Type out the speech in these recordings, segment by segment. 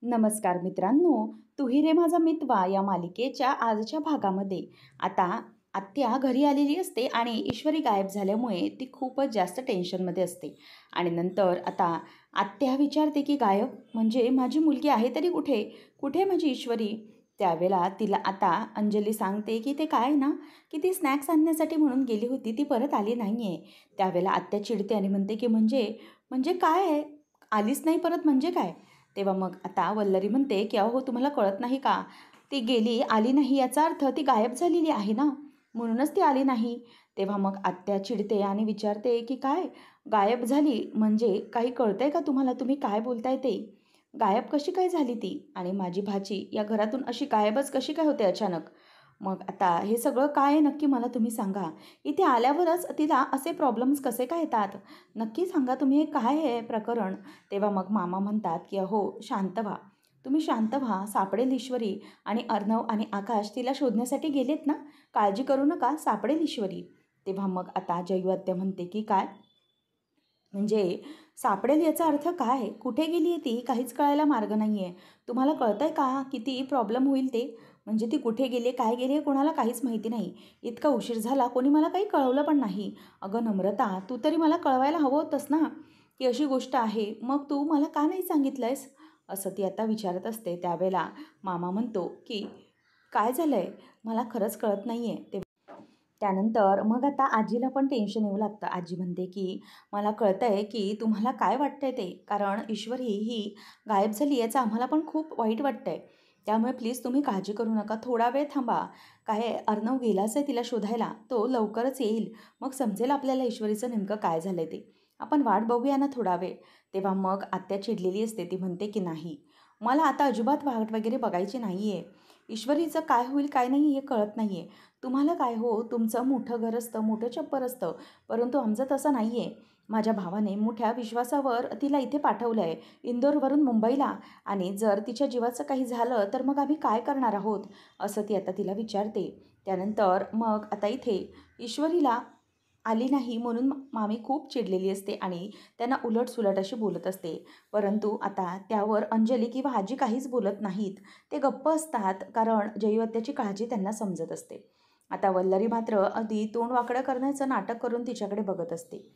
नमस्कार मित्रांनो, तू ही रे माझा मितवा या मालिकेच्या आजच्या भागामध्ये आता आत्या घरी आलेली असते आणि ईश्वरी गायब झाल्यामुळे ती खूपच जास्त टेन्शनमध्ये असते. आणि नंतर आता आत्या विचारते की गायब म्हणजे माझी मुलगी आहे तरी कुठे? कुठे माझी ईश्वरी? त्यावेळेला तिला आता अंजली सांगते की ते काय ना, की ती स्नॅक्स आणण्यासाठी म्हणून गेली होती, ती परत आली नाही आहे. त्यावेळेला आत्या चिडते आणि म्हणते की म्हणजे म्हणजे काय आहे? आलीच नाही परत म्हणजे काय? तेव्हा मग आता वल्लरी म्हणते की अहो तुम्हाला कळत नाही का? ती गेली, आली नाही याचा अर्थ ती गायब झालेली आहे ना, म्हणूनच ती आली नाही. तेव्हा मग आत्या चिडते आणि विचारते की काय गायब झाली म्हणजे काही कळतंय का तुम्हाला? तुम्ही काय बोलताय ते? गायब कशी काय झाली ती? आणि माझी भाची या घरातून अशी गायबच कशी काय होते अचानक? मग आता हे सगळं काय आहे नक्की मला तुम्ही सांगा. इथे आल्यावरच तिला असे प्रॉब्लेम्स कसे काय येतात? नक्की सांगा तुम्ही हे काय आहे प्रकरण? तेव्हा मग मामा म्हणतात की "अहो शांत व्हा. तुम्ही शांत व्हा. सापडेल ईश्वरी." आणि अर्णव आणि आकाश तिला शोधण्यासाठी गेलेत ना, काळजी करू नका, सापडेल ईश्वरी. तेव्हा मग आता जयू आत्या म्हणते की "काय? म्हणजे सापडेल याचा अर्थ काय? कुठे गेली आहे ती? काहीच कळायला मार्ग नाही आहे. तुम्हाला कळतंय का किती प्रॉब्लेम होईल ते? म्हणजे ती कुठे गेली आहे, काय गेली आहे, कोणाला काहीच माहिती नाही. इतका उशीर झाला, कोणी मला काही कळवलं पण नाही. अगं नम्रता, तू तरी मला कळवायला हवं होतंस ना, की अशी गोष्ट आहे. मग तू मला का नाही सांगितलंयस?" असं ती आता विचारत असते. त्यावेळेला मामा म्हणतो की "काय झालंय? मला खरंच कळत नाही आहे." त्यानंतर मग आता आजीला पण टेन्शन येऊ लागतं. आजी म्हणते की "मला कळतंय की तुम्हाला काय वाटतंय ते. कारण ईश्वरी ही गायब झाली याचं आम्हाला पण खूप वाईट वाटतंय. त्यामुळे प्लीज तुम्ही काळजी करू नका. थोडा वेळ थांबा. काय आहे, अर्णव गेलाच आहे तिला शोधायला. तो लवकरच येईल. मग समजेल आपल्याला ईश्वरीचं नेमकं काय झालंय ते. आपण वाट बघूया ना थोडा वेळ." तेव्हा मग आत्या चिडलेली असते. ती म्हणते की "नाही, मला आता अजिबात वाट वगैरे बघायची नाही आहे. ईश्वरीचं काय होईल काय नाही हे कळत नाही आहे. तुम्हाला काय हो, तुमचं मोठं घर असतं, मोठं छप्पर असतं, परंतु आमचं तसं नाही आहे. माझ्या भावाने मोठ्या विश्वासावर तिला इथे पाठवलं आहे, इंदोरवरून मुंबईला. आणि जर तिच्या जीवाचं काही झालं तर मग आम्ही काय करणार आहोत?" असं ती आता तिला विचारते. त्यानंतर मग आता इथे ईश्वरीला आली नाही म्हणून मामी खूप चिडलेली असते आणि त्यांना उलट-सुलट अशी बोलत असते. परंतु आता त्यावर अंजली किंवा आजी काहीच बोलत नाहीत. ते गप्प असतात कारण जयू आत्याची काळजी त्यांना समजत असते. आता वल्लरी मात्र अगदी तोंड वाकडं करण्याचं नाटक करून तिच्याकडे बघत असते.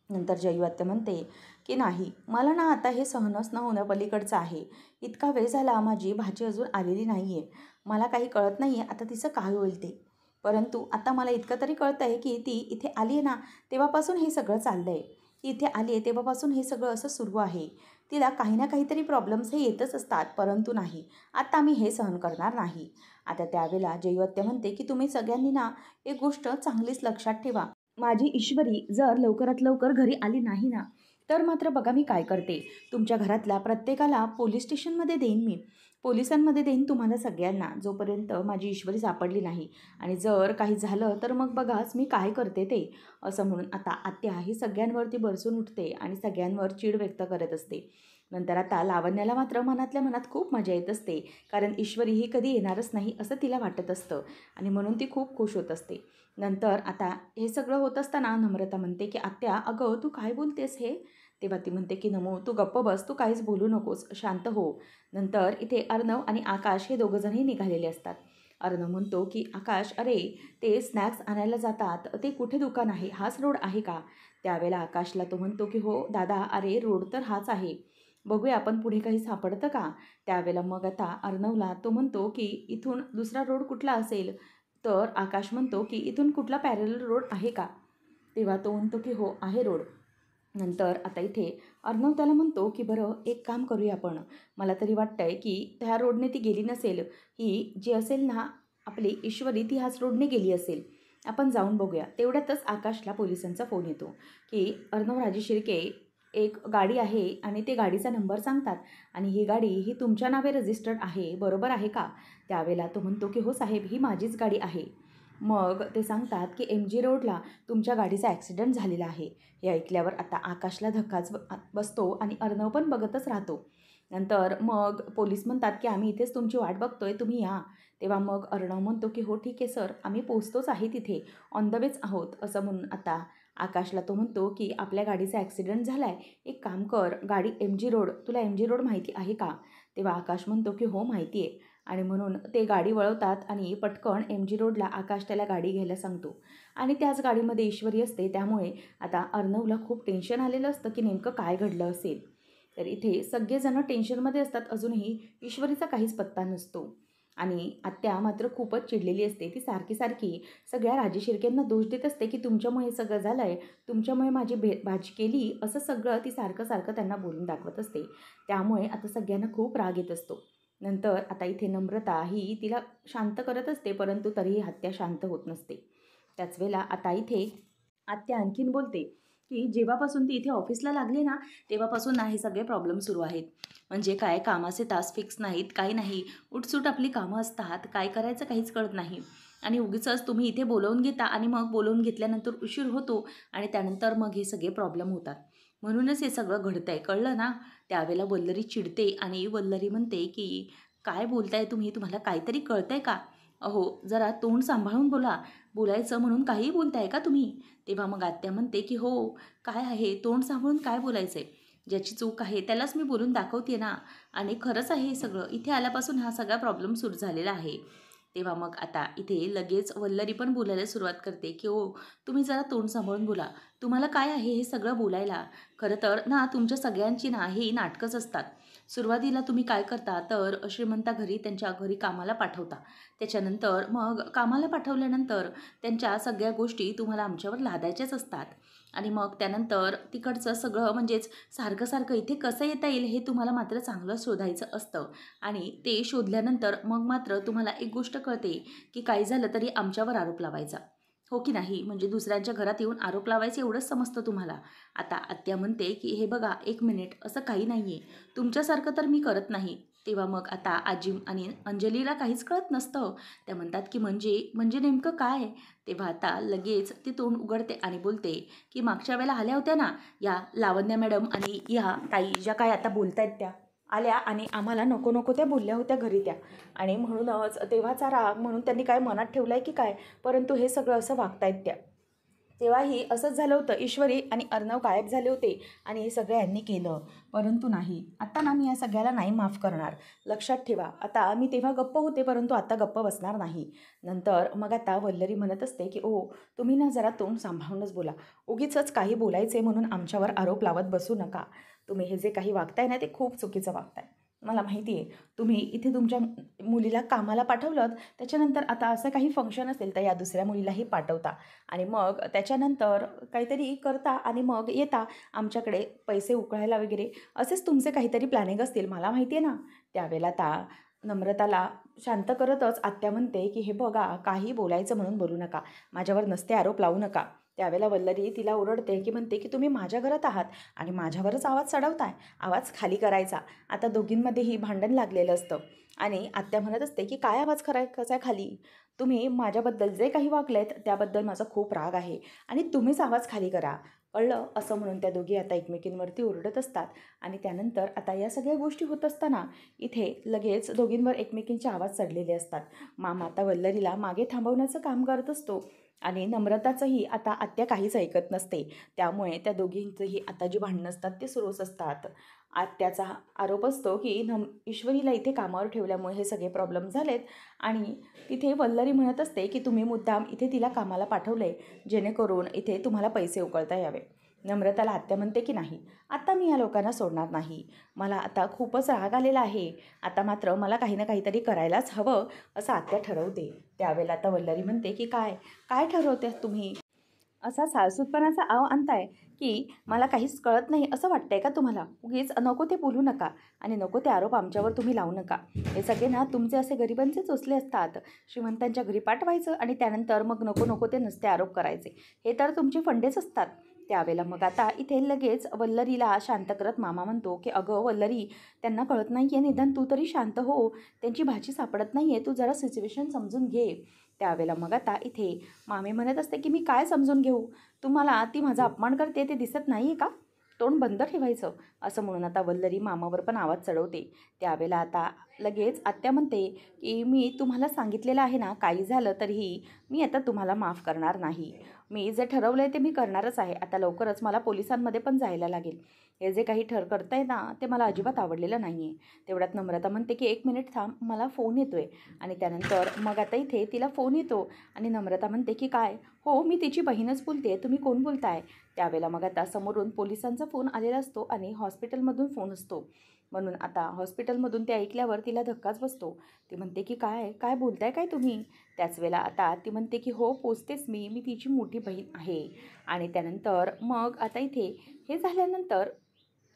नंतर जयू आत्या म्हणते की "नाही, मला ना आता हे सहनच न होणं पलीकडचं आहे. इतका वेळ झाला माझी भाची अजून आलेली नाही आहे. मला काही कळत नाही आहे आता तिचं काय होईल ते. परंतु आता मला इतकं तरी कळतं आहे की ती इथे आली आहे ना, तेव्हापासून हे सगळं चाललं आहे. ती इथे आली आहे तेव्हापासून हे सगळं असं सुरू आहे. तिला काही ना काहीतरी प्रॉब्लेम्स हे येतच असतात, परंतु नाही, आता मी हे सहन करणार नाही." आता त्यावेळेला जयू आत्या म्हणते की "तुम्ही सगळ्यांनी ना एक गोष्ट चांगलीच लक्षात ठेवा. माझी ईश्वरी जर लवकरात लवकर घरी आली नाही ना, तर मात्र बघा मी काय करते. तुमच्या घरातल्या प्रत्येकाला पोलीस स्टेशनमध्ये देईन मी. पोलिसांमध्ये देईन तुम्हाला सगळ्यांना, जोपर्यंत माझी ईश्वरी सापडली नाही. आणि जर काही झालं तर मग बघाच मी काय करते ते." असं म्हणून आता आत्या ही सगळ्यांवरती बरसून उठते आणि सगळ्यांवर चीड व्यक्त करत असते. नंतर आता लावण्याला मात्र मनातल्या मनात खूप मजा येत असते. कारण ईश्वरी ही कधी येणारच नाही असं तिला वाटत असतं आणि म्हणून ती खूप खुश होत असते. नंतर आता हे सगळं होत असताना नम्रता म्हणते की "आत्या, अगं तू काय बोलतेस हे?" तेव्हा ती म्हणते की "नमो, तू गप्प बस, तू काहीच बोलू नकोस, शांत हो." नंतर इथे अर्णव आणि आकाश हे दोघंजणही निघालेले असतात. अर्णव म्हणतो की "आकाश, अरे ते स्नॅक्स आणायला जातात, ते कुठे दुकान आहे? हाच रोड आहे का?" त्यावेळेला आकाशला तो म्हणतो की "हो दादा, अरे रोड तर हाच आहे. बघूया आपण पुढे काही सापडतं का?" त्यावेळेला मग आता अर्णवला तो म्हणतो की "इथून दुसरा रोड कुठला असेल?" तर आकाश म्हणतो की "इथून कुठला पॅरलल रोड आहे का?" तेव्हा तो म्हणतो की "हो, आहे रोड." नंतर आता इथे अर्णव त्याला म्हणतो की "बरं, एक काम करूया आपण. मला तरी वाटतंय की त्या रोडने ती गेली नसेल. ही जी असेल ना आपली ईश्वरी, ती ह्याच रोडने गेली असेल. आपण जाऊन बघूया." तेवढ्यातच आकाशला पोलिसांचा फोन येतो की "अर्णव राजे शिर्के, एक गाडी आहे आणि ते गाडीचा नंबर सांगतात आणि ही गाडी ही तुमच्या नावे रजिस्टर्ड आहे, बरोबर आहे का?" त्यावेळेला तो म्हणतो की "हो साहेब, ही माझीच गाडी आहे." मग ते सांगतात की "MG रोडला तुमच्या गाडीचा ॲक्सिडेंट झालेला आहे." हे ऐकल्यावर आता आकाशला धक्काच बसतो आणि अर्णव पण बघतच राहतो. नंतर मग पोलीस म्हणतात की "आम्ही इथेच तुमची वाट बघतोय, तुम्ही या." तेव्हा मग अर्णव म्हणतो की "हो ठीक आहे सर, आम्ही पोहोचतोच आहे तिथे, ऑन द वेच आहोत." असं म्हणून आता आकाशला तो म्हणतो की आपल्या गाडीचा ॲक्सिडेंट झाला आहे, एक काम कर, गाडी MG रोड, तुला MG रोड माहिती आहे का? तेव्हा आकाश म्हणतो की हो माहिती आहे. आणि म्हणून ते गाडी वळवतात आणि पटकन MG रोडला आकाश त्याला गाडी घ्यायला सांगतो. आणि त्याच गाडीमध्ये ईश्वरी असते. त्यामुळे आता अर्णवला खूप टेन्शन आलेलं असतं की नेमकं काय घडलं असेल. तर इथे सगळेजण टेन्शनमध्ये असतात. अजूनही ईश्वरीचा काहीच पत्ता नसतो. आणि आत्या मात्र खूपच चिडलेली असते. ती सारखी सारखी सगळ्या राजे शिर्केंना दोष देत असते की तुमच्यामुळे हे सगळं झालं आहे, तुमच्यामुळे माझी भाजी केली, असं सगळं ती सारखं सारखं त्यांना बोलून दाखवत असते. त्यामुळे आता सगळ्यांना खूप राग येत असतो. नंतर आता इथे नम्रता ही तिला शांत करत असते, परंतु तरीही आत्या शांत होत नसते. त्याच वेळेला आता इथे आत्या आणखीन बोलते की जेव्हापासून ती इथे ऑफिसला लागली ना, तेव्हापासून ना हे सगळे प्रॉब्लेम सुरू आहेत. म्हणजे काय, कामाचे तास फिक्स नाहीत, काही नाही, उठसूट आपली कामं असतात, काय करायचं काहीच कळत नाही. आणि उगीचच तुम्ही इथे बोलावून घेता आणि मग बोलावून घेतल्यानंतर उशीर होतो आणि त्यानंतर मग हे सगळे प्रॉब्लेम होतात. म्हणूनच हे सगळं घडतंय, कळलं ना? त्यावेळेला वल्लरी चिडते आणि वल्लरी म्हणते की काय बोलताय तुम्ही, तुम्हाला काहीतरी कळतंय का? अहो जरा तोंड सांभाळून बोला, बोलायचं म्हणून काहीही बोलताय का तुम्ही? तेव्हा मग आत्या म्हणते की हो, काय आहे, तोंड सांभाळून काय बोलायचं आहे? ज्याची चूक आहे त्यालाच मी बोलून दाखवते ना. आणि खरंच आहे हे सगळं, इथे आल्यापासून हा सगळा प्रॉब्लेम सुरू झालेला आहे. तेव्हा मग आता इथे लगेच वल्लरी पण बोलायला सुरुवात करते की हो, तुम्ही जरा तोंड सांभाळून बोला, तुम्हाला काय आहे हे सगळं बोलायला? खरं तर ना तुमच्या सगळ्यांची ना ही नाटकंच असतात. सुरुवातीला तुम्ही काय करता तर श्रीमंता घरी त्यांच्या घरी कामाला पाठवता. त्याच्यानंतर मग कामाला पाठवल्यानंतर त्यांच्या सगळ्या गोष्टी तुम्हाला आमच्यावर लादायच्याच असतात. आणि मग त्यानंतर तिकडचं सगळं म्हणजेच सारखं सारखं इथे कसं येता येईल हे तुम्हाला मात्र चांगलं शोधायचं असतं. आणि ते शोधल्यानंतर मग मात्र तुम्हाला एक गोष्ट कळते की काही झालं तरी आमच्यावर आरोप लावायचा. हो की नाही? म्हणजे दुसऱ्यांच्या घरात येऊन आरोप लावायचे एवढंच समजतं तुम्हाला. आता आत्या म्हणते की हे बघा, एक मिनिट, असं काही नाही आहे, तुमच्यासारखं तर मी करत नाही. तेव्हा मग आता आजी आणि अंजलीला काहीच कळत नसतं. त्या म्हणतात की म्हणजे म्हणजे नेमकं काय? तेव्हा आता लगेच ती तोंड उघडते आणि बोलते की मागच्या वेळेला आल्या होत्या ना या लावण्या मॅडम आणि ह्या ताई, ज्या काय आता बोलतायत त्या आल्या आणि आम्हाला नको नको त्या बोलल्या होत्या घरी त्या. आणि म्हणूनच तेव्हाचा राग म्हणून त्यांनी काय मनात ठेवलं आहे की काय, परंतु हे सगळं असं वागतायत त्या. तेव्हाही असंच झालं होतं, ईश्वरी आणि अर्णव गायब झाले होते आणि हे सगळं यांनी केलं. परंतु नाही, आता ना मी या सगळ्याला नाही माफ करणार. लक्षात ठेवा, आता मी तेव्हा गप्प होते परंतु आता गप्प बसणार नाही. नंतर मग आता वल्लरी म्हणत असते की ओ, तुम्ही ना जरा तोंड सांभाळूनच बोला, उगीचच काही बोलायचे म्हणून आमच्यावर आरोप लावत बसू नका. तुम्ही हे जे काही वागताय ना ते खूप चुकीचं वागताय. मला माहिती आहे, तुम्ही इथे तुमच्या मुलीला कामाला पाठवलं, त्याच्यानंतर आता असं काही फंक्शन असेल तर या दुसऱ्या मुलीलाही पाठवता आणि मग त्याच्यानंतर काहीतरी करता आणि मग येता आमच्याकडे पैसे उकळायला वगैरे, असेच तुमचे काहीतरी प्लॅनिंग असतील, मला माहिती आहे ना. त्यावेळेला आता नम्रताला शांत करतच आत्या म्हणते की हे बघा, काही बोलायचं म्हणून बोलू नका, माझ्यावर नसते आरोप लावू नका. त्यावेळेला वल्लरी तिला ओरडते की म्हणते की तुम्ही माझ्या घरात आहात आणि माझ्यावरच आवाज चढवताय, आवाज खाली करायचा. आता दोघींमध्येही भांडण लागलेलं असतं आणि आत्या म्हणत असते की काय आवाज करायचा आहे खाली, तुम्ही माझ्याबद्दल जे काही वागलेत त्याबद्दल माझा खूप राग आहे आणि तुम्हीच आवाज खाली करा, कळलं? असं म्हणून त्या दोघी आता एकमेकींवरती ओरडत असतात. आणि त्यानंतर आता या सगळ्या गोष्टी होत असताना इथे लगेच दोघींवर एकमेकींचे आवाज चढलेले असतात. मामा आता वल्लरीला मागे थांबवण्याचं काम करत असतो आणि नम्रताचंही आता आत्या काहीच ऐकत नसते. त्यामुळे त्या दोघींचंही आता जी भांडणं असतात ते सुरूच असतात. आत्याचा आरोप असतो की ईश्वरीला इथे कामावर ठेवल्यामुळे हे सगळे प्रॉब्लेम झालेत आणि तिथे वल्लरी म्हणत असते की तुम्ही मुद्दाम इथे तिला कामाला पाठवले जेणेकरून इथे तुम्हाला पैसे उकळता यावे. नम्रताला आत्या म्हणते की नाही, आता मी या लोकांना सोडणार नाही, मला आता खूपच राग आलेला आहे, आता मात्र मला काही ना काहीतरी करायलाच हवं, असं आत्या ठरवते. त्यावेळेला आता वल्लरी म्हणते की काय काय ठरवते तुम्ही, असा साळसूदपणाचा आव आणताय की मला काहीच कळत नाही असं वाटतंय का तुम्हाला? उगीच नको ते बोलू नका आणि नको ते आरोप आमच्यावर तुम्ही लावू नका. हे सगळे ना तुमचे असे गरिबांचे चोचले असतात. श्रीमंतांच्या घरी पाठवायचं आणि त्यानंतर मग नको नको ते नुसते आरोप करायचे, हे तर तुमचे फंडेच असतात. त्यावेळेला मग आता इथे लगेच वल्लरीला शांत करत मामा म्हणतो की अगं वल्लरी, त्यांना कळत नाही आहे, निदान तू तरी शांत हो, त्यांची भाजी सापडत नाही आहे, तू जरा सिच्युएशन समजून घे. त्यावेळेला मग आता इथे मामी म्हणत असते की मी काय समजून घेऊ, तुम्हाला ती माझा अपमान करते ते दिसत नाही आहे का, तोंड बंद ठेवायचं, असं म्हणून आता वल्लरी मामावर पण आवाज चढवते. त्यावेळेला आता लगेच आत्या म्हणते की मी तुम्हाला सांगितलेलं आहे ना, काही झालं तरीही मी आता तुम्हाला माफ करणार नाही. मी जे ठरवलं आहे ते मी करणारच आहे. आता लवकरच मला पोलिसांमध्ये पण जायला लागेल. हे जे काही करताय ना ते मला अजिबात आवडलेलं नाही आहे. तेवढ्यात नम्रता म्हणते की 1 मिनिट थांब, मला फोन येतो आहे. आणि त्यानंतर मग आता इथे तिला फोन येतो आणि नम्रता म्हणते की काय? हो, मी तिची बहीणच बोलते आहे, तुम्ही कोण बोलताय? त्यावेळेला मग आता समोरून पोलिसांचा फोन आलेला असतो आणि हॉस्पिटलमधून फोन असतो. म्हणून आता हॉस्पिटलमधून ते ऐकल्यावर तिला धक्काच बसतो. ती म्हणते की काय काय बोलताय काय तुम्ही? त्याच वेळेला आता ती म्हणते की हो पोचतेच मी तिची मोठी बहीण आहे. आणि त्यानंतर मग आता इथे हे झाल्यानंतर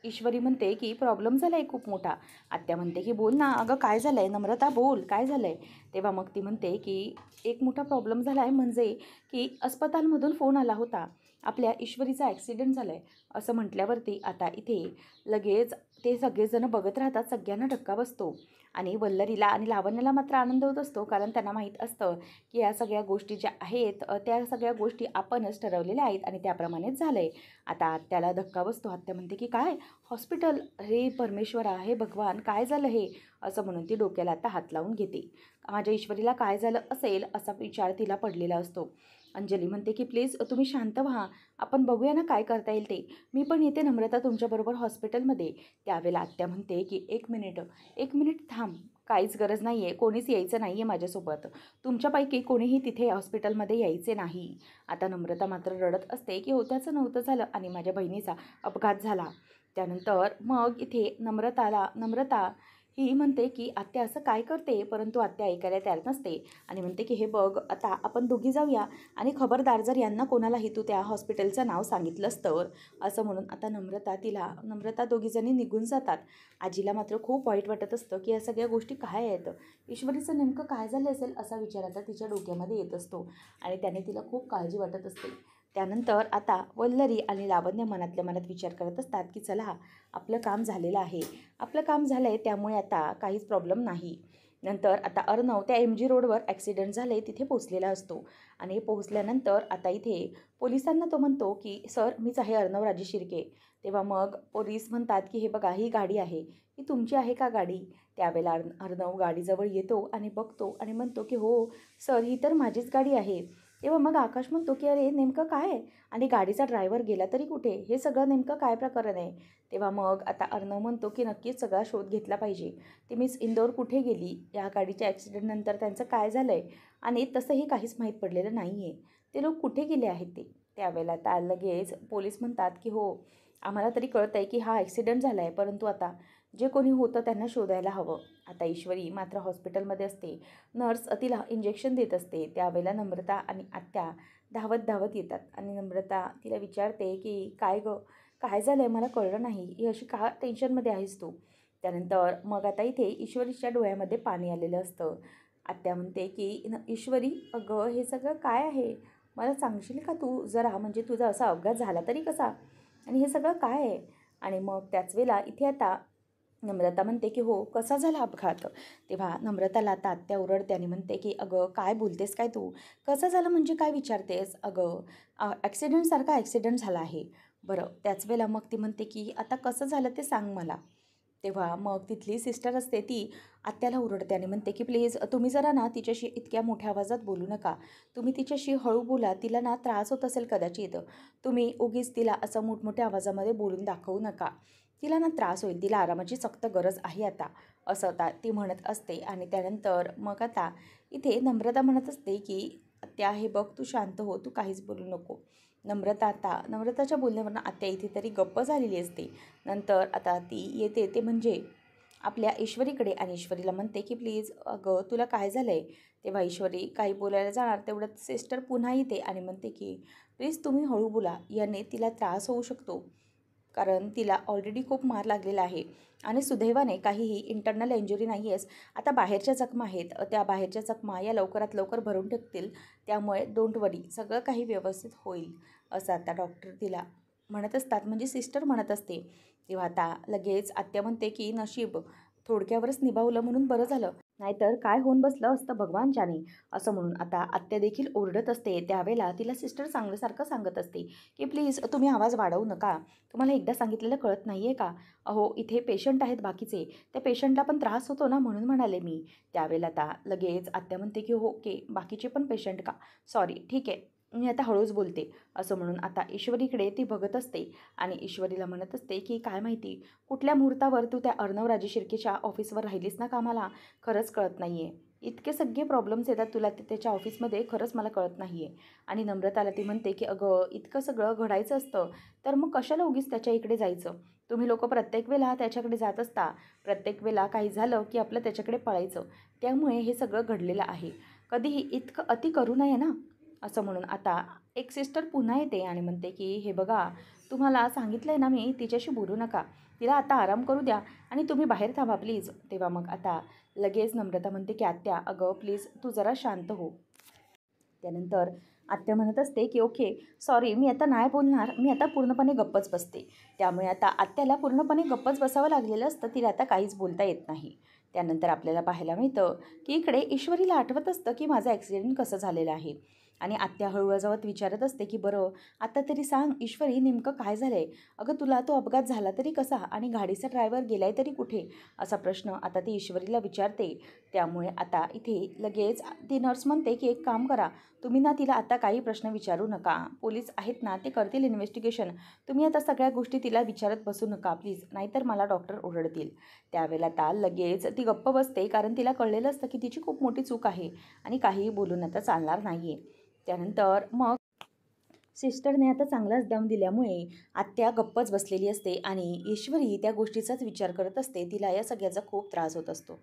ईश्वरी म्हणते की प्रॉब्लेम झाला आहे खूप मोठा. आत्या म्हणते की बोल ना अगं, काय झालं आहे? नम्रता बोल, काय झालं आहे? तेव्हा मग ती म्हणते की एक मोठा प्रॉब्लेम झाला आहे, म्हणजे की अस्पतालमधून फोन आला होता, आपल्या ईश्वरीचा ॲक्सिडेंट झाला आहे असं म्हटल्यावरती आता इथे लगेच ते सगळेजण बघत राहतात. सगळ्यांना धक्का बसतो आणि वल्लरीला आणि लावण्याला मात्र आनंद होत असतो, कारण त्यांना माहीत असतं की या सगळ्या गोष्टी ज्या आहेत त्या सगळ्या गोष्टी आपणच ठरवलेल्या आहेत आणि त्याप्रमाणेच झालं आहे. आता त्याला धक्का बसतो. आत्या म्हणते की काय हॉस्पिटल? अरे परमेश्वरा, हे भगवान, काय झालं हे? असं म्हणून ती डोक्याला आता हात लावून घेते. माझ्या ईश्वरीला काय झालं असेल असा विचार तिला पडलेला असतो. अंजली म्हणते की प्लीज तुम्ही शांत व्हा, आपण बघूया ना काय करता येईल ते. मी पण येते नम्रता तुमच्याबरोबर हॉस्पिटलमध्ये. त्यावेळेला आत्या म्हणते की 1 मिनिट थांब, काहीच गरज नाही आहे, कोणीच यायचं नाही आहे माझ्यासोबत. तुमच्यापैकी कोणीही तिथे हॉस्पिटलमध्ये यायचे नाही. आता नम्रता मात्र रडत असते की होत्याचं नव्हतं झालं आणि माझ्या बहिणीचा अपघात झाला. त्यानंतर मग इथे नम्रता ही म्हणते की आत्या असं काय करते, परंतु आत्या ऐकायला तयार नसते आणि म्हणते की हे बघ, आता आपण दोघी जाऊया आणि खबरदार जर यांना कोणालाही तू त्या हॉस्पिटलचं नाव सांगितलंस तर, असं म्हणून आता नम्रता दोघीजणी निघून जातात. आजीला मात्र खूप वाईट वाटत असतं की या सगळ्या गोष्टी काय आहेत, ईश्वरीचं नेमकं काय झालं असेल असा विचार आता तिच्या डोक्यामध्ये येत असतो आणि त्याने तिला खूप काळजी वाटत असते. त्यानंतर आता वल्लरी आणि लावण्य मनातल्या मनात विचार करत असतात की चला, आपलं काम झालेलं आहे, आपलं काम झालं आहे, त्यामुळे आता काहीच प्रॉब्लेम नाही. नंतर आता अर्णव त्या MG रोडवर ॲक्सिडेंट झाले तिथे पोचलेला असतो आणि पोहोचल्यानंतर आता इथे पोलिसांना तो म्हणतो की सर, मीच आहे अर्णव राजे शिर्के. तेव्हा मग पोलीस म्हणतात की हे बघा, ही गाडी आहे, ही तुमची आहे का गाडी? त्यावेळेला अर्णव गाडीजवळ येतो आणि बघतो आणि म्हणतो की हो सर, ही तर माझीच गाडी आहे. तेव्हा मग आकाश म्हणतो की अरे नेमकं काय आहे, आणि गाडीचा ड्रायव्हर गेला तरी कुठे, हे सगळं नेमकं काय प्रकरण आहे? तेव्हा मग आता अर्णव म्हणतो की नक्कीच सगळा शोध घेतला पाहिजे. ती मिस इंदौर कुठे गेली, या गाडीच्या ॲक्सिडेंटनंतर त्यांचं काय झालं आहे, आणि तसंही काहीच माहीत पडलेलं नाही आहे. ते लोक कुठे गेले आहेत ते? त्यावेळेला आता लगेच पोलीस म्हणतात की हो, आम्हाला तरी कळतं आहे की हा ॲक्सिडेंट झाला आहे, परंतु आता जे कोणी होतं त्यांना शोधायला हवं. आता ईश्वरी मात्र हॉस्पिटलमध्ये असते. नर्स तिला इंजेक्शन देत असते. त्यावेळेला नम्रता आणि आत्या धावत धावत येतात आणि नम्रता तिला विचारते की काय गं, काय झालं आहे, मला कळलं नाही, ही अशी का टेन्शनमध्ये आहेस तू? त्यानंतर मग आता इथे ईश्वरीच्या डोळ्यामध्ये पाणी आलेलं असतं. आत्या म्हणते की ईश्वरी, अगं हे सगळं काय आहे, मला सांगशील का तू जरा? म्हणजे तुझा असा अपघात झाला तरी कसा, आणि हे सगळं काय आहे? आणि मग त्याच वेळेला इथे आता नम्रता म्हणते की हो, कसा झाला अपघात? तेव्हा नम्रताला आता आत्या ओरडते आणि म्हणते की अगं काय बोलतेस काय तू? कसं झालं म्हणजे काय विचारतेस? अगं ॲक्सिडेंटसारखा ॲक्सिडेंट झाला आहे. बरं, त्याच वेळेला मग ती म्हणते की आता कसं झालं ते सांग मला. तेव्हा मग तिथली सिस्टर असते ती आत्याला ओरडते आणि म्हणते की प्लीज तुम्ही जरा ना तिच्याशी इतक्या मोठ्या आवाजात बोलू नका. तुम्ही तिच्याशी हळू बोला, तिला ना त्रास होत असेल कदाचित. तुम्ही उगीच तिला असं मोठमोठ्या आवाजामध्ये बोलून दाखवू नका. तिला ना त्रास होईल, तिला आरामाची सक्त गरज आहे आता, असं आता ती म्हणत असते. आणि त्यानंतर मग आता इथे नम्रता म्हणत असते की आत्या हे बघ, तू शांत हो, तू काहीच बोलू नको. नम्रताच्या बोलण्यावरून आत्या इथे तरी गप्प झालेली असते. नंतर आता ती येते ते म्हणजे आपल्या ईश्वरीकडे आणि ईश्वरीला म्हणते की प्लीज अगं तुला काय झालं आहे? तेव्हा ईश्वरी काही बोलायला जाणार तेवढ्यात सिस्टर पुन्हा येते आणि म्हणते की प्लीज तुम्ही हळू बोला, याने तिला त्रास होऊ शकतो, कारण तिला ऑलरेडी खूप मार लागलेला आहे आणि सुदैवाने काहीही इंटरनल इंजुरी नाही आहेस. आता बाहेरच्या जखमा आहेत, त्या बाहेरच्या जखमा या लवकरात लवकर भरून टाकतील, त्यामुळे डोंट वरी, सगळं काही व्यवस्थित होईल, असं आता डॉक्टर तिला म्हणत असतात, म्हणजे सिस्टर म्हणत असते. तेव्हा आता लगेच आत्या म्हणते की नशीब थोडक्यावरच निभावलं म्हणून बरं झालं, नाहीतर काय होऊन बसलं असतं भगवानच्याने, असं म्हणून आता आत्या देखील ओरडत असते. त्यावेळेला तिला सिस्टर चांगल्यासारखं सांगत असते की प्लीज तुम्ही आवाज वाढवू नका, तुम्हाला एकदा सांगितलेलं कळत नाही आहे का? अहो इथे पेशंट आहेत बाकीचे, त्या पेशंटला पण त्रास होतो ना, म्हणून म्हणाले मी. त्यावेळेला आता लगेच आत्या म्हणते की हो ओके, बाकीचे पण पेशंट का, सॉरी ठीक आहे, मी आता हळूच बोलते असं म्हणून आता ईश्वरीकडे ती बघत असते आणि ईश्वरीला म्हणत असते की काय माहिती कुठल्या मुहूर्तावर तू त्या अर्णव राजे शिर्केच्या ऑफिसवर राहिलीस ना कामाला, खरंच कळत नाही आहे. इतके सगळे प्रॉब्लेम्स येतात तुला त्याच्या ऑफिसमध्ये, खरंच मला कळत नाही आहे. आणि नम्रताला ती म्हणते की अगं इतकं सगळं घडायचं असतं तर मग कशाला उगीच त्याच्या इकडे जायचं. तुम्ही लोक प्रत्येक वेळेला त्याच्याकडे जात असता, प्रत्येक वेळेला काही झालं की आपलं त्याच्याकडे पळायचं, त्यामुळे हे सगळं घडलेलं आहे. कधीही इतकं अति करू नये ना. असं म्हणून आता एक सिस्टर पुन्हा येते आणि म्हणते की हे बघा, तुम्हाला सांगितलं आहे ना मी, तिच्याशी बोलू नका, तिला आता आराम करू द्या आणि तुम्ही बाहेर थांबा प्लीज. तेव्हा मग आता लगेच नम्रता म्हणते की आत्या अगं प्लीज तू जरा शांत हो. त्यानंतर आत्या म्हणत असते की ओके सॉरी, मी आता नाही बोलणार, मी आता पूर्णपणे गप्पच बसते. त्यामुळे आता आत्याला पूर्णपणे गप्पच बसावं लागलेलं असतं, तिला आता काहीच बोलता येत नाही. त्यानंतर आपल्याला पाहायला मिळतं की इकडे ईश्वरीला आठवत असतं की माझा ॲक्सिडेंट कसं झालेलं आहे. आणि आत्या हळूहळू विचारत असते की बरं आता तरी सांग ईश्वरी, नेमकं काय झालं आहे. अगं तुला तो अपघात झाला तरी कसा आणि गाडीचा ड्रायव्हर गेलाय तरी कुठे, असा प्रश्न आता ती ईश्वरीला विचारते. त्यामुळे आता इथे लगेच ती नर्स म्हणते की एक काम करा, तुम्ही ना तिला आता काही प्रश्न विचारू नका, पोलीस आहेत ना ते करतील इन्व्हेस्टिगेशन, तुम्ही आता सगळ्या गोष्टी तिला विचारत बसू नका प्लीज, नाहीतर मला डॉक्टर ओरडतील. त्यावेळेला आता लगेच ती गप्प बसते, कारण तिला कळलेलं असतं की तिची खूप मोठी चूक आहे आणि काहीही बोलून आता चालणार नाही आहे. त्यानंतर मग सिस्टरने आता चांगलाच दम दिल्यामुळे आत्या गप्पच बसलेली असते आणि ईश्वरी त्या गोष्टीचाच विचार करत असते, तिला या सगळ्याचा खूप त्रास होत असतो.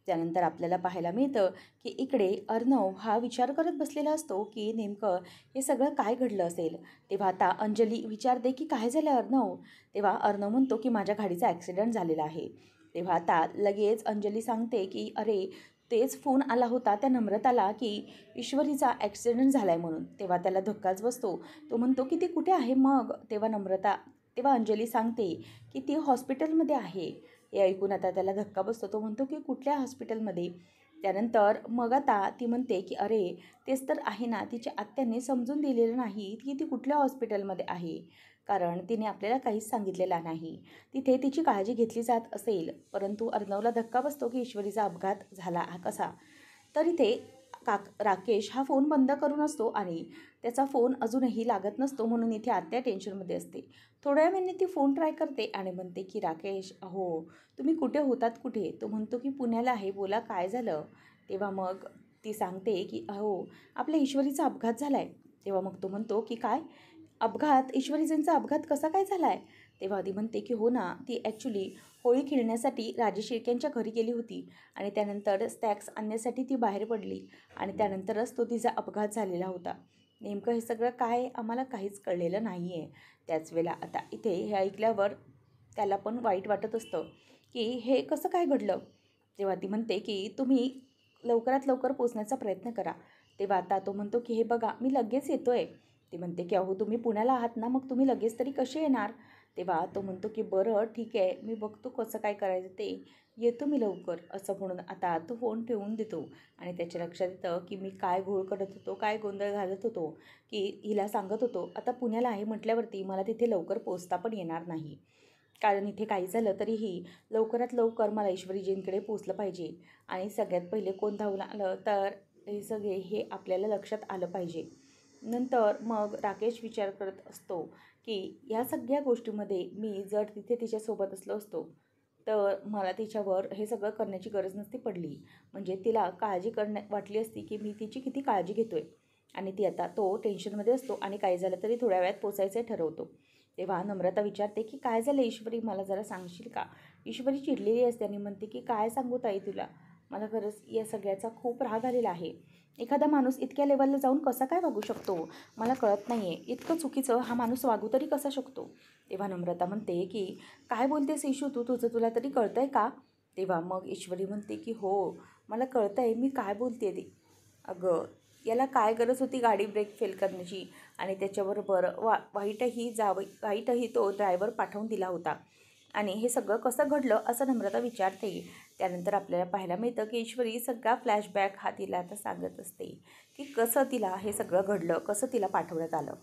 त्यानंतर आपल्याला पाहायला मिळतं की इकडे अर्णव हा विचार करत बसलेला असतो की नेमकं हे सगळं काय घडलं असेल. तेव्हा आता अंजली विचारते की काय झालं अर्णव. तेव्हा अर्णव म्हणतो की माझ्या गाडीचा ॲक्सिडेंट झालेला आहे. तेव्हा आता लगेच अंजली सांगते की अरे तेच फोन आला होता त्या नम्रताला की ईश्वरीचा ॲक्सिडेंट झाला आहे म्हणून. तेव्हा त्याला धक्काच बसतो, तो म्हणतो की ती कुठे आहे मग. तेव्हा अंजली सांगते की ती हॉस्पिटलमध्ये आहे. हे ऐकून आता त्याला धक्का बसतो, तो म्हणतो की कुठल्या हॉस्पिटलमध्ये. त्यानंतर मग आता ती म्हणते की अरे तेच तर आहे ना, तिच्या आत्याने समजून दिलेलं नाही की ती कुठल्या हॉस्पिटलमध्ये आहे, कारण तिने आपल्याला काहीच सांगितलेला नाही. तिथे तिची काळजी घेतली जात असेल, परंतु अर्णवला धक्का बसतो की ईश्वरीचा अपघात झाला हा कसा. तर इथे राकेश हा फोन बंद करून असतो आणि त्याचा फोन अजूनही लागत नसतो, म्हणून इथे आत्या टेन्शनमध्ये असते. थोड्या वेळाने ती फोन ट्राय करते आणि म्हणते की राकेश अहो तुम्ही कुठे होतात कुठे. तो म्हणतो की पुण्याला आहे, बोला काय झालं. तेव्हा मग ती सांगते की अहो आपल्या ईश्वरीचा अपघात झाला आहे. तेव्हा मग तो म्हणतो की काय अपघात, ईश्वरीजींचा अपघात कसा काय झाला आहे. तेव्हा ती म्हणते की हो ना, ती ॲक्च्युली होळी खेळण्यासाठी राजे शिर्क्यांच्या घरी गेली होती आणि त्यानंतर स्नॅक्स आणण्यासाठी ती बाहेर पडली आणि त्यानंतरच तो तिचा अपघात झालेला होता. नेमकं हे सगळं काय आम्हाला काहीच कळलेलं नाही आहे. त्याच वेळेला आता इथे हे ऐकल्यावर त्याला पण वाईट वाटत असतं की हे कसं काय घडलं. तेव्हा ती म्हणते की तुम्ही लवकरात लवकर पोचण्याचा प्रयत्न करा. तेव्हा आता तो म्हणतो की हे बघा मी लगेच येतो आहे. ती म्हणते की अहो तुम्ही पुण्याला आहात ना, मग तुम्ही लगेच तरी कसे येणार. तेव्हा तो म्हणतो की बरं ठीक आहे, मी बघतो कसं काय करायचं ते, येतो मी लवकर. असं म्हणून आता तो फोन ठेवून देतो आणि त्याच्या लक्षात येतं की मी काय घोळ करत होतो, काय गोंधळ घालत होतो, की हिला सांगत होतो आता पुण्याला आहे म्हटल्यावरती मला तिथे लवकर पोचता पण येणार नाही, कारण इथे काही झालं तरीही लवकरात लवकर मला ईश्वरीजींकडे पोचलं पाहिजे आणि सगळ्यात पहिले कोण धावून आलं तर हे सगळे हे आपल्याला लक्षात आलं पाहिजे. नंतर मग राकेश विचार करत असतो की ह्या सगळ्या गोष्टीमध्ये मी जर तिथे तिच्यासोबत असलो असतो तर मला तिच्यावर हे सगळं करण्याची गरज नसती पडली. म्हणजे तिला काळजी वाटली असती की मी तिची किती काळजी घेतो आहे आणि ती आता तो टेन्शनमध्ये असतो आणि काही झालं तरी थोड्या वेळात पोचायचं ठरवतो. तेव्हा नम्रता विचारते की काय झालं ईश्वरी, मला जरा सांगशील का. ईश्वरी चिडलेली असते आणि म्हणते की काय सांगू ताई तुला, मला खरंच या सगळ्याचा खूप राग आलेला आहे. एखादा माणूस इतक्या लेवलला जाऊन कसा काय वागू शकतो मला कळत नाही आहे. इतकं चुकीचं हा माणूस वागू तरी कसा शकतो. तेव्हा नम्रता म्हणते की काय बोलतेस ईशू, तुला तरी कळतं आहे का. तेव्हा मग ईश्वरी म्हणते की हो मला कळतं आहे मी काय बोलते ते. अगं याला काय गरज होती गाडी ब्रेक फेल करण्याची आणि त्याच्याबरोबर वाईटही तो ड्रायव्हर पाठवून दिला होता आणि हे सगळं कसं घडलं असं नम्रता विचारते. त्यानंतर आपल्याला पाहायला मिळतं की ईश्वरी सगळा फ्लॅशबॅक हा तिला आता सांगत असते की कसं तिला हे सगळं घडलं, कसं तिला पाठवण्यात आलं.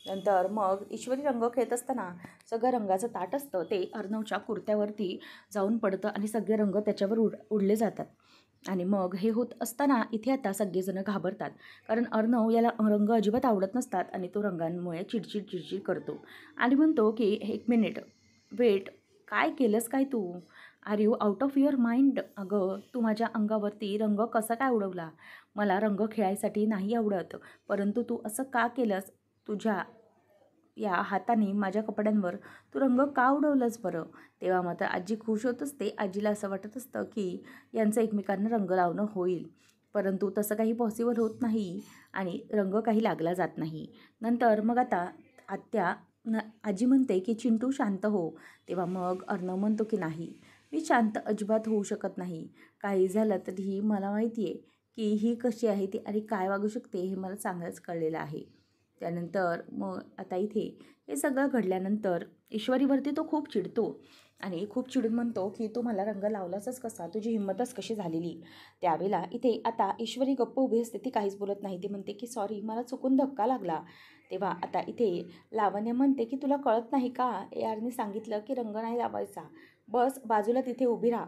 नंतर मग ईश्वरी रंग खेळत असताना सगळं रंगाचं ताट असतं ते अर्णवच्या कुर्त्यावरती जाऊन पडतं आणि सगळे रंग त्याच्यावर उडले जातात. आणि मग हे होत असताना इथे आता सगळेजण घाबरतात, कारण अर्णव याला रंग अजिबात आवडत नसतात आणि तो रंगांमुळे चिडचिड करतो आणि म्हणतो की एक मिनिट वेट, काय केलंस काय तू? Are you out of your mind? अगं, तू माझ्या अंगावरती रंग कसा काय उडवला? मला रंग खेळायसाठी नाही आवडत, परंतु तू असं का केलंस? तुझ्या या हाताने माझ्या कपड्यांवर तू रंग का उडवलंस बरं? तेव्हा मात्र आजी खुश होत असते. आजीला असं वाटत असतं की यांचं एकमेकांना रंग लावणं होईल, परंतु तसं काही पॉसिबल होत नाही आणि रंग काही लागला जात नाही. नंतर मग आता आत्या आजी म्हणते की चिंटू शांत हो. तेव्हा मग अर्णव म्हणतो की नाही, मी शांत अजिबात होऊ शकत नाही. काही झालं तरीही मला माहिती आहे की ही कशी आहे ती आणि काय वागू शकते हे मला चांगलंच कळलेलं आहे. त्यानंतर मग आता इथे हे सगळं घडल्यानंतर ईश्वरीवरती तो खूप चिडतो आणि खूप चिडून म्हणतो की तू मला रंग लावलासच कसा? तुझी हिंमतच कशी झालेली? त्यावेळेला इथे आता ईश्वरी गप्प उभी असते. ती काहीच बोलत नाही. ती म्हणते की सॉरी, मला चुकून धक्का लागला. तेव्हा आता इथे लावण्य म्हणते की तुला कळत नाही का? ARने सांगितलं की रंग नाही लावायचा. बस बाजूला तिथे उभी राहा,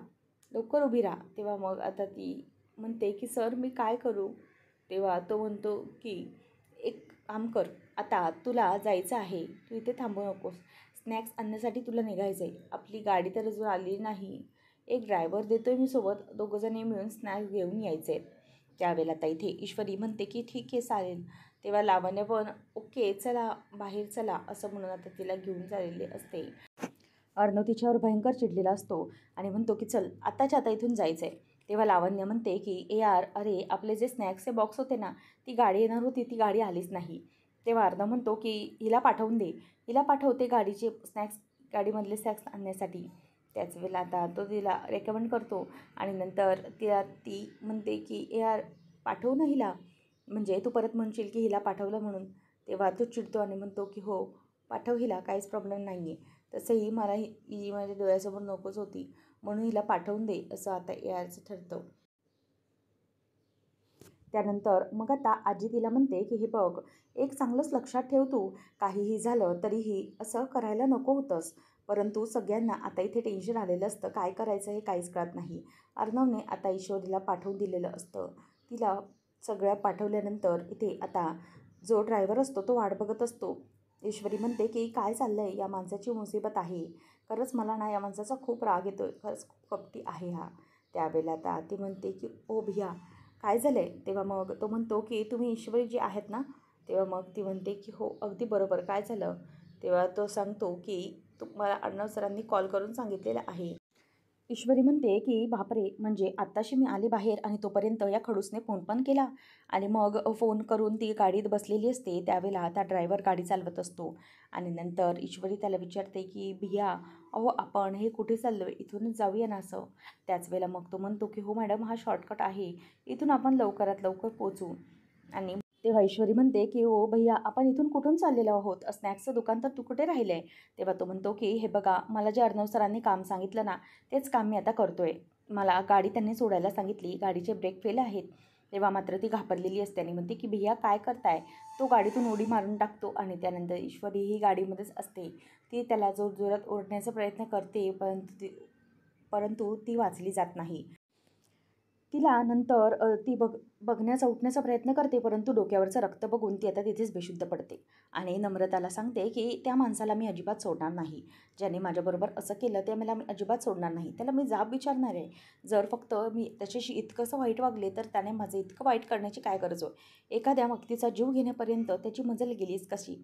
लवकर उभी राहा. तेव्हा मग आता ती म्हणते की सर मी काय करू? तेव्हा तो म्हणतो की एक काम कर, आता तुला जायचं आहे, तू इथे थांबू नकोस. स्नॅक्स आणण्यासाठी तुला निघायचं आहे. आपली गाडी तर अजून आली नाही. एक ड्रायव्हर देतोय मी सोबत, दोघंजणी मिळून स्नॅक्स घेऊन यायचे आहेत. त्यावेळेला आता इथे ईश्वरी म्हणते की ठीक आहे चालेल. तेव्हा लावण्य पण ओके चला बाहेर चला असं म्हणून आता तिला घेऊन चाललेले असते. अर्णव तिच्यावर भयंकर चिडलेला असतो आणि म्हणतो की चल आत्ताच्या आता इथून जायचं आहे. तेव्हा लावण्य म्हणते की AR, अरे आपले जे स्नॅक्सचे बॉक्स होते ना, ती गाडी येणार होती, ती गाडी आलीच नाही. तेव्हा अर्णव म्हणतो की हिला पाठवून दे, हिला पाठवते गाडीचे स्नॅक्स, गाडीमधले स्नॅक्स आणण्यासाठी. त्याच वेळेला आता तो तिला रेकमेंड करतो आणि नंतर ती म्हणते की AR पाठवू ना हिला, म्हणजे तू परत म्हणशील की हिला पाठवलं म्हणून. तेव्हा तो चिडतो आणि म्हणतो की हो पाठव हिला, काहीच प्रॉब्लेम नाही आहे. तसंही मला ही माझ्या डोळ्यासमोर नकोच होती, म्हणून हिला पाठवून दे असं आता ARचं ठरतं. त्यानंतर मग आता आजी तिला म्हणते की हे बघ, एक चांगलंच लक्षात ठेव तू, काहीही झालं तरीही असं करायला नको होतंस. परंतु सगळ्यांना आता इथे टेन्शन आलेलं असतं, काय करायचं हे काहीच कळत नाही. अर्णवने आता ईश्वरीला पाठवून दिलेलं असतं. तिला सगळ्या पाठवल्यानंतर इथे आता जो ड्रायव्हर असतो तो वाट बघत असतो. ईश्वरी म्हणते की काय चाललं आहे, या माणसाची मुसीबत आहे. खरंच मला ना या माणसाचा खूप राग येतो आहे, खरंच खूप कपटी आहे हा. त्यावेळेला आता ती म्हणते की ओ भैया काय झालं आहे? तेव्हा मग तो म्हणतो की तुम्ही ईश्वरी जी आहेत ना? तेव्हा मग ती म्हणते की हो अगदी बरोबर, काय झालं? तेव्हा तो सांगतो की तुम्हाला अर्णव सरांनी कॉल करून सांगितलेलं आहे. ईश्वरी म्हणते की बापरे, म्हणजे आत्ताशी मी आले बाहेर आणि तोपर्यंत या खडूसने फोन पण केला. आणि मग फोन करून ती गाडीत बसलेली असते. त्यावेळेला आता ड्रायव्हर गाडी चालवत असतो आणि नंतर ईश्वरी त्याला विचारते की भैया अहो आपण हे कुठे चाललो आहे, इथूनच जाऊया ना असं. त्याच वेळेला मग तो म्हणतो की हो मॅडम, हा शॉर्टकट आहे, इथून आपण लवकरात लवकर पोचू. आणि तेव्हा ईश्वरी म्हणते की हो भैया आपण इथून कुठून चाललेलो आहोत, स्नॅक्सचं दुकान तर तू कुठे राहिलं आहे? तेव्हा तो म्हणतो की हे बघा, मला जे अर्णव सरांनी काम सांगितलं ना, तेच काम मी आता करतोय. मला गाडी त्यांनी सोडायला सांगितली, गाडीचे ब्रेक फेल आहेत. तेव्हा मात्र ती घाबरलेली असते आणि म्हणते की भैया काय करताय? तो गाडीतून उडी मारून टाकतो आणि त्यानंतर ईश्वरी ही गाडीमध्येच असते. ती त्याला जोरजोरात ओढण्याचा प्रयत्न करते, परंतु ती वाचली जात नाही. तिला नंतर ती बघण्याचा उठण्याचा प्रयत्न करते, परंतु डोक्यावरचं रक्त बघून ती आता तिथेच बेशुद्ध पडते आणि नम्रताला सांगते की त्या माणसाला मी अजिबात सोडणार नाही. ज्याने माझ्याबरोबर असं केलं ते मला मी अजिबात सोडणार नाही. त्याला मी जाब विचारणार आहे. जर फक्त मी त्याच्याशी इतकंसं वाईट वागले तर त्याने माझं इतकं वाईट करण्याची काय गरज आहे? एखाद्या व्यक्तीचा जीव घेण्यापर्यंत त्याची मजल गेलीच कशी?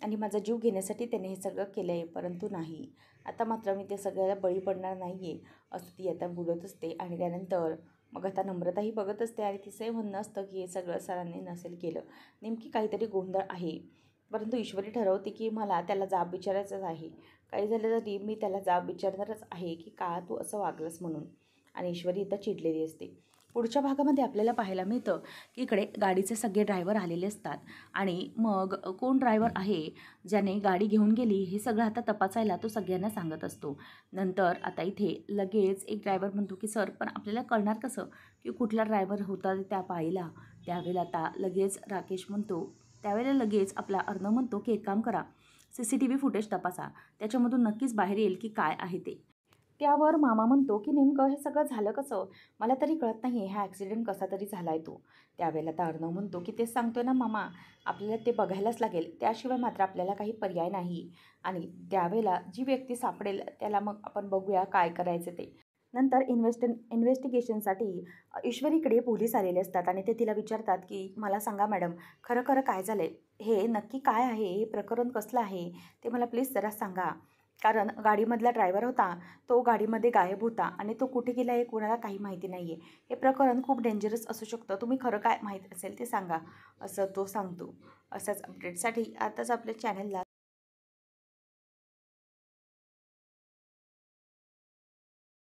आणि माझा जीव घेण्यासाठी त्याने हे सगळं केलं आहे, परंतु नाही. आता मात्र मी ते सगळ्याला बळी पडणार नाही आहे, असं ती आता बोलत असते. आणि त्यानंतर मग आता नम्रताही बघत असते आणि तिचंही म्हणणं असतं की हे सगळं सरांनी नसेल केलं, नेमकी काहीतरी गोंधळ आहे. परंतु ईश्वरी ठरवते की मला त्याला जाब विचारायचंच आहे. काही झालं तरी मी त्याला जाब विचारणारच आहे की का तू असं वागलंस म्हणून. आणि ईश्वरी इथं चिडलेली असते. पुढच्या भागामध्ये आपल्याला पाहायला मिळतं की इकडे गाडीचे सगळे ड्रायव्हर आलेले असतात आणि मग कोण ड्रायव्हर आहे ज्याने गाडी घेऊन गेली हे सगळं आता तपासायला तो सगळ्यांना सांगत असतो. नंतर आता इथे लगेच एक ड्रायव्हर म्हणतो की सर पण आपल्याला कळणार कसं की कुठला ड्रायव्हर होता त्या पाळीला? त्यावेळेला आता लगेच राकेश म्हणतो त्यावेळेला लगेच आपला अर्णव म्हणतो की एक काम करा, CCTV फुटेज तपासा, त्याच्यामधून नक्कीच बाहेर येईल की काय आहे ते. त्यावर मामा म्हणतो की नेमकं हे सगळं झालं कसं? मला तरी कळत नाही हा ॲक्सिडेंट कसा तरी झाला आहे तो. त्यावेळेला तर अर्णव म्हणतो की तेच सांगतोय ना मामा, आपल्याला ते बघायलाच लागेल. त्याशिवाय मात्र आपल्याला काही पर्याय नाही. आणि त्यावेळेला जी व्यक्ती सापडेल त्याला मग आपण बघूया काय करायचं ते. नंतर इन्व्हेस्टिगेशनसाठी ईश्वरीकडे पोलीस आलेले असतात आणि ते तिला विचारतात की मला सांगा मॅडम, खरं खरं काय झालं आहे? हे नक्की काय आहे? हे प्रकरण कसलं आहे? ते मला प्लीज जरा सांगा. कारण गाडीमधला ड्रायव्हर होता, तो गाडीमध्ये गायब होता आणि तो कुठे गेला हे कोणाला काही माहिती नाही आहे. हे प्रकरण खूप डेंजरस असू शकतं. तुम्ही खरं काय माहीत असेल ते सांगा, असं तो सांगतो. अशाच अपडेटसाठी आताच आपल्या चॅनलला